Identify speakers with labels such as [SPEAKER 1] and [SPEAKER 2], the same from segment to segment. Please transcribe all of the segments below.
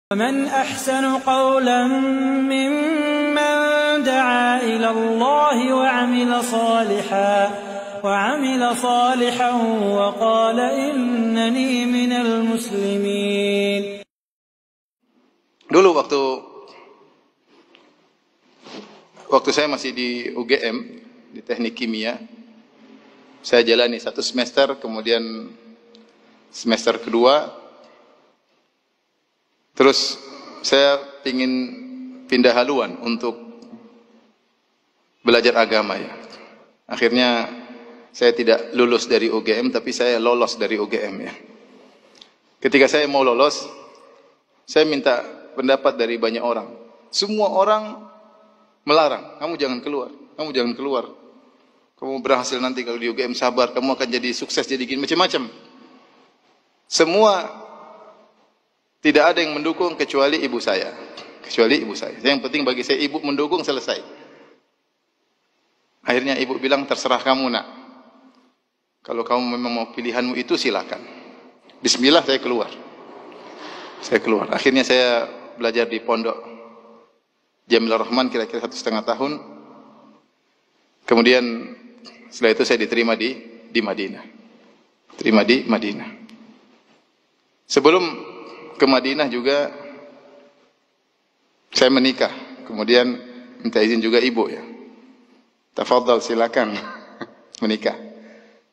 [SPEAKER 1] ومن أحسن قولا ممن دعا إلى الله وعمل صالحا وقال إنني من المسلمين.
[SPEAKER 2] Dulu waktu saya masih di UGM, di Teknik Kimia, saya jalani 1 semester, kemudian semester kedua, terus saya ingin pindah haluan untuk belajar agama ya. Akhirnya saya tidak lulus dari UGM, tapi saya lolos dari UGM ya. Ketika saya mau lolos, saya minta pendapat dari banyak orang. Semua orang melarang, kamu jangan keluar, kamu jangan keluar. Kamu berhasil nanti kalau di UGM, sabar, kamu akan jadi sukses, jadi gini, macam-macam. Semua tidak ada yang mendukung kecuali ibu saya. Kecuali ibu saya. Yang penting bagi saya, ibu mendukung, selesai. Akhirnya ibu bilang, terserah kamu nak. Kalau kamu memang mau pilihanmu itu, silakan. Bismillah, saya keluar. Saya keluar. Akhirnya saya belajar di pondok Jamilur Rahman kira-kira 1,5 tahun. Kemudian setelah itu saya diterima di Madinah. Terima di Madinah. Sebelum ke Madinah juga saya menikah. Kemudian minta izin juga ibu ya. Tafadhal, silakan menikah.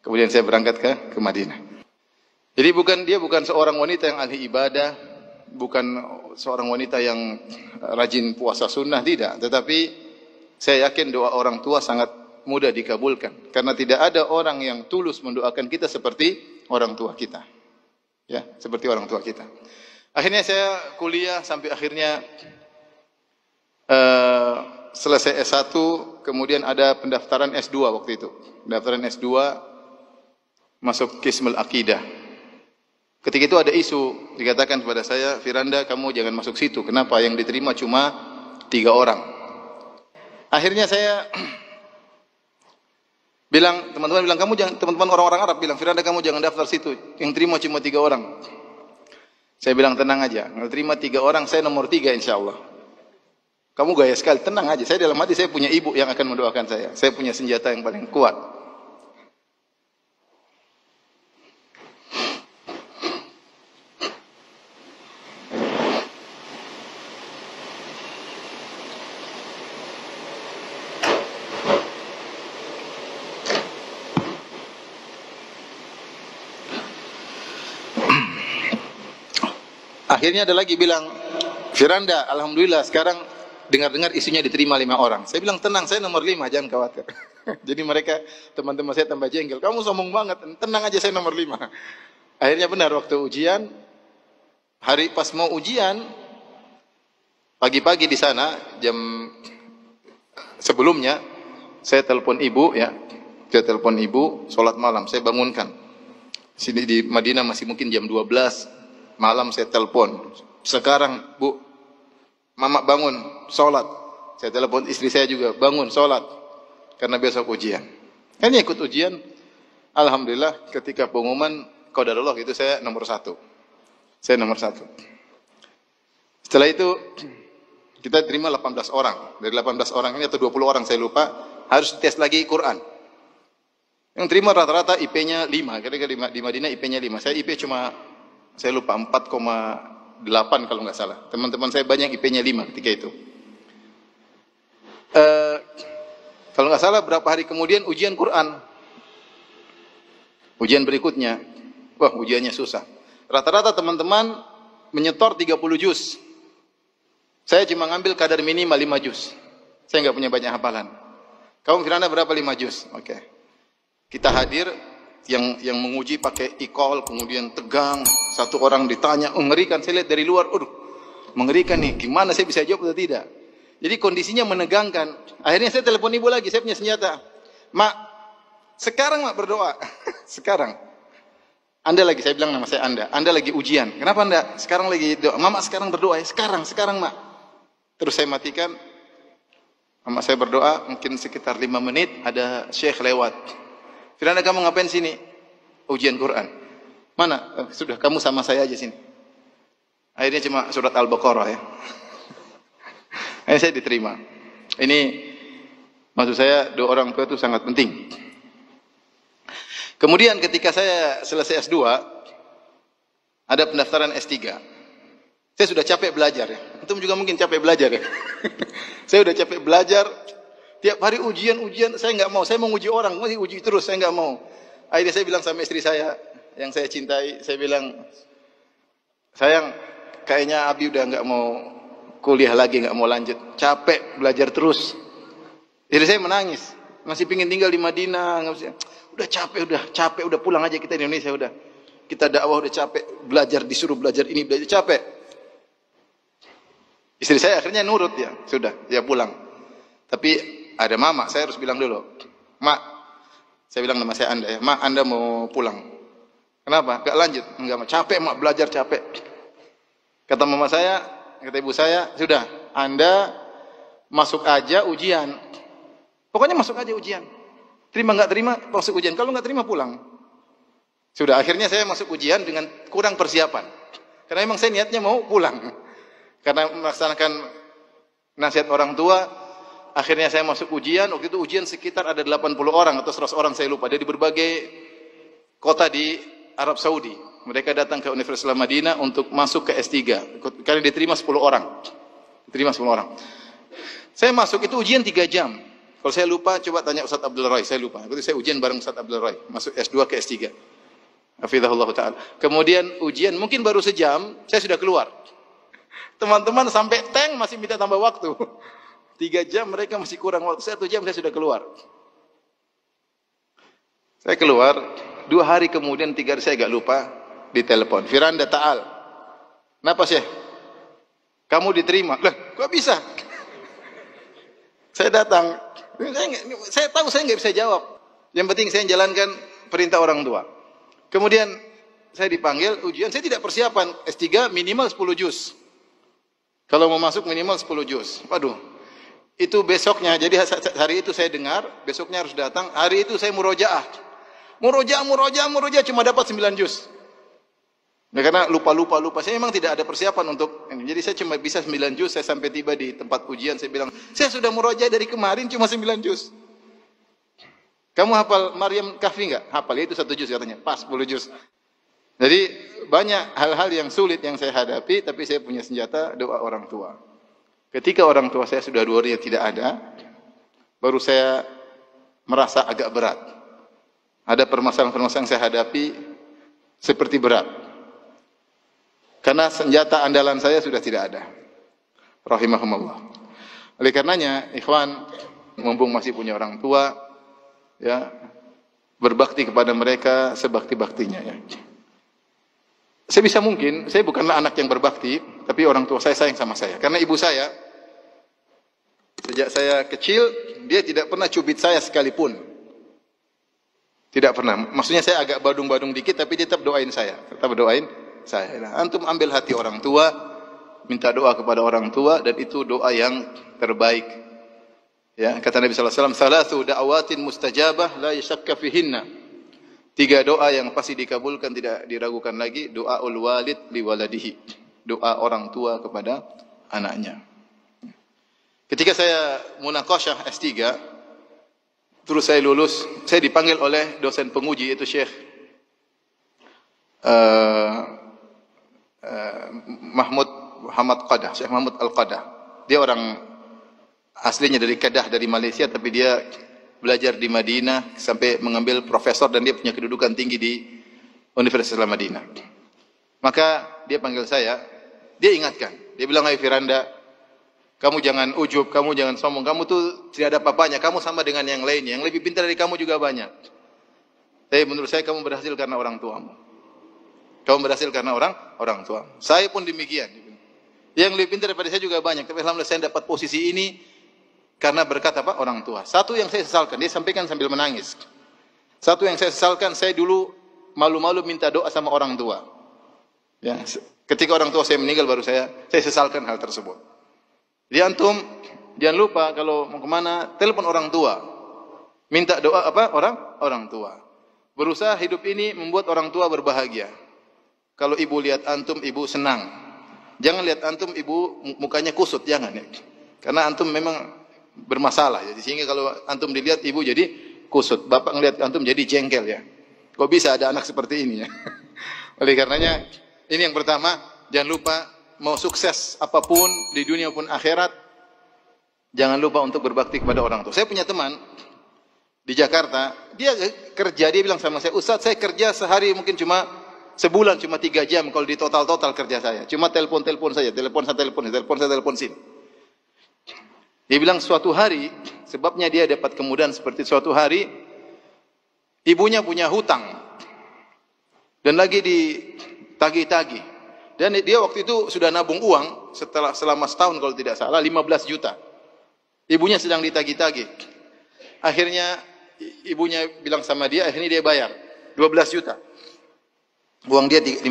[SPEAKER 2] Kemudian saya berangkat ke Madinah. Jadi dia bukan seorang wanita yang ahli ibadah, bukan seorang wanita yang rajin puasa sunnah, tidak. Tetapi saya yakin doa orang tua sangat mudah dikabulkan. Karena tidak ada orang yang tulus mendoakan kita seperti orang tua kita. Ya, seperti orang tua kita. Akhirnya saya kuliah sampai akhirnya selesai S1, kemudian ada pendaftaran S2 waktu itu. Pendaftaran S2 masuk Qismul Aqidah. Ketika itu ada isu, dikatakan kepada saya, Firanda, kamu jangan masuk situ. Kenapa? Yang diterima cuma 3 orang. Akhirnya saya bilang, teman-teman bilang, teman-teman orang-orang Arab bilang, Firanda, kamu jangan daftar situ. Yang terima cuma 3 orang. Saya bilang, tenang aja. Yang terima 3 orang, saya nomor 3 insya Allah. Kamu gaya sekali, tenang aja. Saya dalam hati, saya punya ibu yang akan mendoakan saya. Saya punya senjata yang paling kuat. Akhirnya ada lagi bilang, Firanda, alhamdulillah sekarang dengar-dengar isunya diterima 5 orang. Saya bilang, tenang, saya nomor 5, jangan khawatir. Jadi mereka, teman-teman saya tambah jengkel. Kamu sombong banget, tenang aja, saya nomor 5. Akhirnya benar, waktu ujian, hari pas mau ujian, pagi-pagi di sana, jam sebelumnya, saya telepon ibu ya. Saya telepon ibu, sholat malam, saya bangunkan. Sini di Madinah masih mungkin jam 12 malam, saya telepon. Sekarang, Bu, Mama bangun, sholat. Saya telepon istri saya juga, bangun, sholat. Karena besok ujian. Ini ikut ujian. Alhamdulillah, ketika pengumuman qadarullah itu saya nomor 1. Saya nomor 1. Setelah itu, kita terima 18 orang. Dari 18 orang ini, atau 20 orang, saya lupa, harus tes lagi Quran. Yang terima rata-rata IP-nya 5. Kira-kira di Madinah IP-nya 5. Saya IP cuma, saya lupa 4,8 kalau nggak salah. Teman-teman saya banyak IP-nya 5 ketika itu. Kalau nggak salah berapa hari kemudian ujian Quran. Ujian berikutnya. Wah, ujiannya susah. Rata-rata teman-teman menyetor 30 juz. Saya cuma ngambil kadar minimal 5 juz. Saya nggak punya banyak hafalan. Kamu Firanda berapa 5 juz? Oke. Kita hadir. Yang menguji pakai e-call, kemudian tegang, satu orang ditanya, mengerikan, saya lihat dari luar, mengerikan nih, gimana saya bisa jawab atau tidak. Jadi kondisinya menegangkan. Akhirnya saya telepon ibu lagi, saya punya senjata. Mak, sekarang mak berdoa. Sekarang. Anda lagi, saya bilang nama saya Anda lagi ujian. Kenapa Anda? Sekarang lagi doa. Mama sekarang berdoa ya, sekarang mak. Terus saya matikan. Mama saya berdoa, mungkin sekitar 5 menit, ada syekh lewat. Firanda, kamu ngapain sini? Ujian Quran. Mana? Sudah, kamu sama saya aja sini. Akhirnya cuma surat Al-Baqarah ya. Akhirnya saya diterima. Ini maksud saya doa orang tua itu sangat penting. Kemudian ketika saya selesai S2, ada pendaftaran S3. Saya sudah capek belajar ya. Antum juga mungkin capek belajar ya. Saya sudah capek belajar. Tiap hari ujian, saya nggak mau. Saya mau uji orang, masih uji terus, saya nggak mau. Akhirnya saya bilang sama istri saya, yang saya cintai, saya bilang, sayang, kayaknya Abi udah nggak mau kuliah lagi, nggak mau lanjut. Capek belajar terus. Jadi saya menangis. Masih pingin tinggal di Madinah. Udah capek, udah pulang aja kita di Indonesia udah. Kita dakwah udah capek, belajar disuruh belajar ini, belajar capek. Istri saya akhirnya nurut ya, sudah, dia pulang. Tapi ada mama, saya harus bilang dulu, Mak, saya bilang nama saya Anda ya, Mak, Anda mau pulang. Kenapa? Gak lanjut, enggak, capek Mak, belajar capek. Kata mama saya, kata ibu saya, sudah, Anda masuk aja ujian. Pokoknya masuk aja ujian. Terima nggak terima, masuk ujian. Kalau nggak terima pulang. Sudah, akhirnya saya masuk ujian dengan kurang persiapan. Karena memang saya niatnya mau pulang. Karena melaksanakan nasihat orang tua, akhirnya saya masuk ujian. Waktu itu ujian sekitar ada 80 orang atau 100 orang, saya lupa. Dari berbagai kota di Arab Saudi. Mereka datang ke Universitas Madinah untuk masuk ke S3. Karena diterima 10 orang. Diterima 10 orang. Saya masuk itu ujian 3 jam. Kalau saya lupa, coba tanya Ustaz Abdul Roy, saya lupa. Waktu itu saya ujian bareng Ustaz Abdul Roy, masuk S2 ke S3. Hafizahullah Ta'ala. Kemudian ujian mungkin baru sejam, saya sudah keluar. Teman-teman sampai tank masih minta tambah waktu. 3 jam mereka masih kurang waktu. 1 jam saya sudah keluar. Saya keluar, 2 hari kemudian, 3 hari saya agak lupa, ditelepon. Firanda Ta'al. Kenapa Syekh? Kamu diterima. Lah, kok bisa? Saya datang. Saya tahu saya nggak bisa jawab. Yang penting saya jalankan perintah orang tua. Kemudian saya dipanggil ujian. Saya tidak persiapan. S3 minimal 10 juz. Kalau mau masuk minimal 10 juz. Waduh. Itu besoknya. Jadi hari itu saya dengar. Besoknya harus datang. Hari itu saya murojaah. Murojaah. Cuma dapat 9 juz. Nah, karena lupa. Saya memang tidak ada persiapan untuk ini. Jadi saya cuma bisa 9 juz. Saya sampai tiba di tempat ujian. Saya bilang, saya sudah murojaah dari kemarin cuma 9 juz. Kamu hafal Maryam Kahfi enggak? Hafal, itu 1 juz katanya. Pas 10 juz. Jadi banyak hal-hal yang sulit yang saya hadapi. Tapi saya punya senjata doa orang tua. Ketika orang tua saya sudah 2 hari tidak ada, baru saya merasa agak berat. Ada permasalahan-permasalahan yang saya hadapi seperti berat. Karena senjata andalan saya sudah tidak ada. Rahimahumullah. Oleh karenanya, ikhwan, mumpung masih punya orang tua, ya, berbakti kepada mereka sebakti-baktinya ya. Sebisa mungkin, saya bukanlah anak yang berbakti, tapi orang tua saya sayang sama saya. Karena ibu saya, sejak saya kecil, dia tidak pernah cubit saya sekalipun. Tidak pernah. Maksudnya saya agak badung-badung dikit, tapi dia tetap doain saya. Tetap doain saya. Antum ambil hati orang tua, minta doa kepada orang tua, dan itu doa yang terbaik. Ya, kata Nabi sallallahu alaihi wasallam, "Thalathu da'awatin mustajabah la yashakka fihinna." 3 doa yang pasti dikabulkan, tidak diragukan lagi. Doaul walid li waladihi. Doa orang tua kepada anaknya. Ketika saya munaqasyah S3, terus saya lulus, saya dipanggil oleh dosen penguji, itu Syekh Muhammad Qadah, Syekh Mahmud Al-Qadah. Dia orang aslinya dari Kedah, dari Malaysia, tapi dia belajar di Madinah sampai mengambil profesor dan dia punya kedudukan tinggi di Universitas Madinah. Maka dia panggil saya, dia ingatkan, dia bilang, "Hai Firanda, kamu jangan ujub, kamu jangan sombong, kamu tuh tidak ada apa-apanya, kamu sama dengan yang lainnya, yang lebih pintar dari kamu juga banyak. Tapi menurut saya kamu berhasil karena orang tuamu. Kamu berhasil karena orang tua. Saya pun demikian. Yang lebih pintar daripada saya juga banyak. Tapi alhamdulillah saya dapat posisi ini karena berkat apa? Orang tua. Satu yang saya sesalkan, dia sampaikan sambil menangis. Satu yang saya sesalkan, saya dulu malu-malu minta doa sama orang tua. Ya, ketika orang tua saya meninggal baru saya sesalkan hal tersebut. Jadi antum jangan lupa kalau mau kemana, telepon orang tua. Minta doa apa? Orang tua. Berusaha hidup ini membuat orang tua berbahagia. Kalau ibu lihat antum, ibu senang. Jangan lihat antum ibu mukanya kusut, jangan ya. Karena antum memang bermasalah. Jadi sehingga kalau antum dilihat ibu jadi kusut, bapak ngelihat antum jadi jengkel ya. Kok bisa ada anak seperti ini ya? Oleh karenanya ini yang pertama, jangan lupa mau sukses apapun di dunia maupun akhirat, jangan lupa untuk berbakti kepada orang tua. Saya punya teman di Jakarta, dia kerja, dia bilang sama saya, Ustaz, saya kerja sehari mungkin cuma sebulan cuma 3 jam kalau di total kerja saya. Cuma telepon saja, telepon sini. Dia bilang suatu hari, sebabnya dia dapat kemudahan seperti suatu hari, ibunya punya hutang dan lagi ditagih-tagih. Dan dia waktu itu sudah nabung uang selama setahun kalau tidak salah 15 juta. Ibunya sedang ditagih-tagih. Akhirnya ibunya bilang sama dia, akhirnya dia bayar 12 juta. Uang dia 15,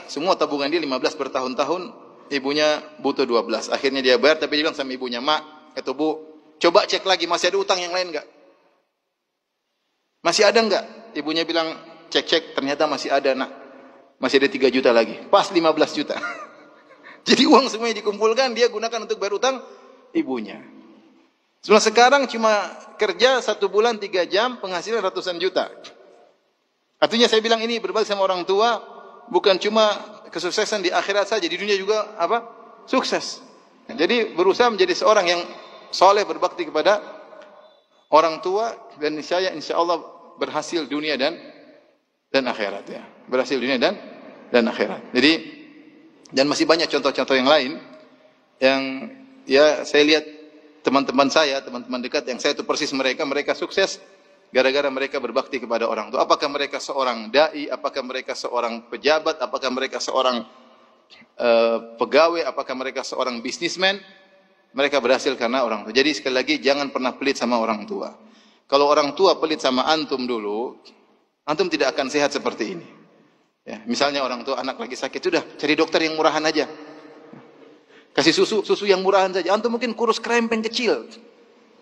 [SPEAKER 2] semua tabungan dia 15 bertahun-tahun, ibunya butuh 12. Akhirnya dia bayar, tapi dia bilang sama ibunya, Mak, atau Bu, coba cek lagi masih ada utang yang lain enggak? Masih ada enggak? Ibunya bilang, cek, ternyata masih ada, Nak. Masih ada 3 juta lagi. Pas 15 juta. Jadi uang semuanya dikumpulkan, dia gunakan untuk bayar utang ibunya. Sebenarnya sekarang cuma kerja 1 bulan 3 jam, penghasilan ratusan juta. Artinya saya bilang ini berbalik sama orang tua, bukan cuma kesuksesan di akhirat saja, di dunia juga apa? Sukses. Jadi berusaha menjadi seorang yang soleh, berbakti kepada orang tua, dan saya insya Allah berhasil dunia dan akhirat ya. Berhasil dunia dan akhirat. Jadi dan masih banyak contoh-contoh yang lain yang ya saya lihat teman-teman saya, teman-teman dekat yang saya itu persis mereka sukses gara-gara mereka berbakti kepada orang tua. Apakah mereka seorang dai, apakah mereka seorang pejabat, apakah mereka seorang pegawai, apakah mereka seorang bisnismen, mereka berhasil karena orang tua. Jadi sekali lagi jangan pernah pelit sama orang tua. Kalau orang tua pelit sama antum dulu, antum tidak akan sehat seperti ini. Ya, misalnya orang tua anak lagi sakit, sudah cari dokter yang murahan aja. Kasih susu yang murahan saja. Antum mungkin kurus krempeng kecil.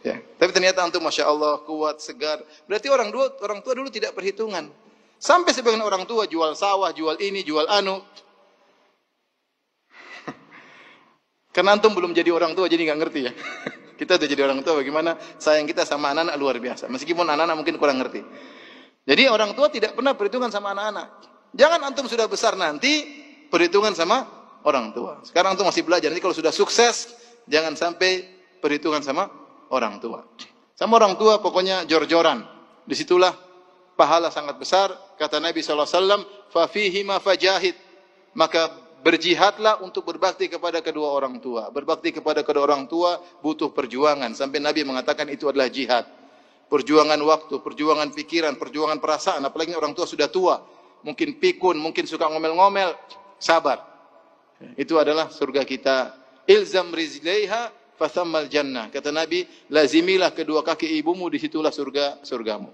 [SPEAKER 2] Ya, tapi ternyata antum masya Allah kuat, segar. Berarti orang tua dulu tidak perhitungan. Sampai sebagian orang tua jual sawah, jual ini, jual anu. Karena antum belum jadi orang tua, jadi nggak ngerti ya. Kita udah jadi orang tua, bagaimana sayang kita sama anak-anak luar biasa. Meskipun anak-anak mungkin kurang ngerti. Jadi orang tua tidak pernah perhitungan sama anak-anak. Jangan antum sudah besar nanti perhitungan sama orang tua. Sekarang antum masih belajar. Nanti kalau sudah sukses, jangan sampai perhitungan sama orang tua. Sama orang tua pokoknya jor-joran. Disitulah pahala sangat besar. Kata Nabi SAW, fafihima fajahid. Maka berjihadlah untuk berbakti kepada kedua orang tua. Berbakti kepada kedua orang tua butuh perjuangan. Sampai Nabi mengatakan itu adalah jihad. Perjuangan waktu, perjuangan pikiran, perjuangan perasaan. Apalagi orang tua sudah tua. Mungkin pikun, mungkin suka ngomel-ngomel. Sabar. Itu adalah surga kita. Ilzam rizlaiha fathammal jannah. Kata Nabi, lazimilah kedua kaki ibumu, disitulah surgamu.